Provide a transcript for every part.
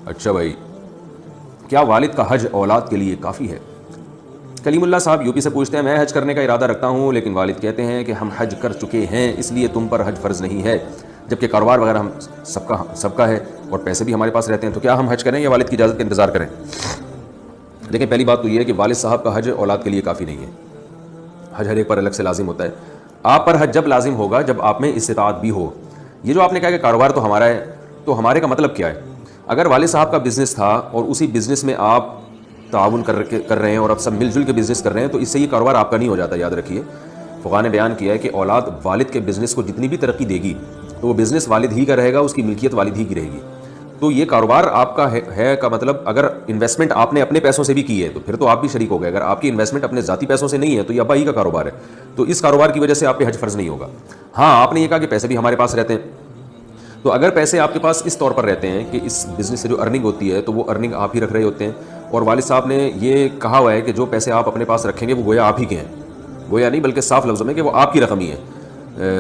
اچھا بھائی، کیا والد کا حج اولاد کے لیے کافی ہے؟ کلیم اللہ صاحب یو پی سے پوچھتے ہیں، میں حج کرنے کا ارادہ رکھتا ہوں لیکن والد کہتے ہیں کہ ہم حج کر چکے ہیں اس لیے تم پر حج فرض نہیں ہے، جبکہ کاروبار وغیرہ ہم سب کا ہے اور پیسے بھی ہمارے پاس رہتے ہیں، تو کیا ہم حج کریں یا والد کی اجازت کا انتظار کریں؟ دیکھیں، پہلی بات تو یہ ہے کہ والد صاحب کا حج اولاد کے لیے کافی نہیں ہے. حج ہر ایک پر الگ سے لازم ہوتا ہے. آپ پر حج جب لازم ہوگا جب آپ میں استطاعت بھی ہو. یہ جو آپ نے کہا کہ کاروبار تو ہمارا ہے، تو ہمارے کا مطلب کیا ہے؟ اگر والد صاحب کا بزنس تھا اور اسی بزنس میں آپ تعاون کر رہے ہیں اور اب سب مل جل کے بزنس کر رہے ہیں، تو اس سے یہ کاروبار آپ کا نہیں ہو جاتا. یاد رکھیے، فقہاء نے بیان کیا ہے کہ اولاد والد کے بزنس کو جتنی بھی ترقی دے گی تو وہ بزنس والد ہی کا رہے گا، اس کی ملکیت والد ہی کی رہے گی. تو یہ کاروبار آپ کا ہے کا مطلب اگر انویسٹمنٹ آپ نے اپنے پیسوں سے بھی کی ہے تو پھر تو آپ بھی شریک ہو گئے. اگر آپ کی انویسٹمنٹ اپنے ذاتی پیسوں سے نہیں ہے تو یہ ابا ہی کا کاروبار ہے، تو اس کاروبار کی وجہ سے آپ پہ حج فرض نہیں ہوگا. ہاں، آپ نے یہ کہا کہ پیسے بھی ہمارے پاس رہتے ہیں، تو اگر پیسے آپ کے پاس اس طور پر رہتے ہیں کہ اس بزنس سے جو ارننگ ہوتی ہے تو وہ ارننگ آپ ہی رکھ رہے ہوتے ہیں، اور والد صاحب نے یہ کہا ہوا ہے کہ جو پیسے آپ اپنے پاس رکھیں گے وہ گویا آپ ہی کے ہیں، گویا نہیں بلکہ صاف لفظوں میں کہ وہ آپ کی رقم ہی ہے،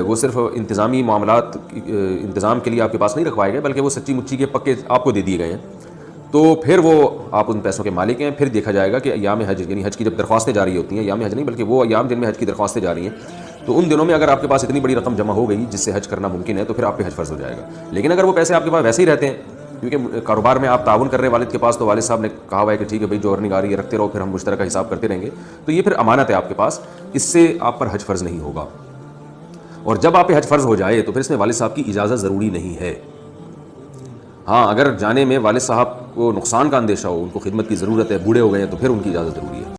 وہ صرف انتظامی معاملات انتظام کے لیے آپ کے پاس نہیں رکھوائے گئے بلکہ وہ سچی مچی کے پکے آپ کو دے دیے گئے ہیں. تو پھر وہ آپ ان پیسوں کے مالک ہیں. پھر دیکھا جائے گا کہ ایام حج، یعنی حج کی جب درخواستیں جاری ہوتی ہیں، ایام حج نہیں بلکہ وہ ایام جن میں حج کی درخواستیں جاری ہیں، تو ان دنوں میں اگر آپ کے پاس اتنی بڑی رقم جمع ہو گئی جس سے حج کرنا ممکن ہے تو پھر آپ پہ حج فرض ہو جائے گا. لیکن اگر وہ پیسے آپ کے پاس ویسے ہی رہتے ہیں کیونکہ کاروبار میں آپ تعاون کر رہے ہیں والد کے پاس، تو والد صاحب نے کہا ہوا ہے کہ ٹھیک ہے بھائی، جو ارننگ آ رہی ہے رکھتے رہو، پھر ہم مشترکہ حساب کرتے رہیں گے، تو یہ پھر امانت ہے آپ کے پاس، اس سے آپ پر حج فرض نہیں ہوگا. اور جب آپ پہ حج فرض ہو جائے تو پھر اس میں والد صاحب کی اجازت ضروری نہیں ہے. ہاں، اگر جانے میں والد صاحب کو نقصان کا اندیشہ ہو، ان کو خدمت کی ضرورت ہے، بوڑھے ہو گئے ہیں، تو پھر ان کی اجازت ضروری ہے.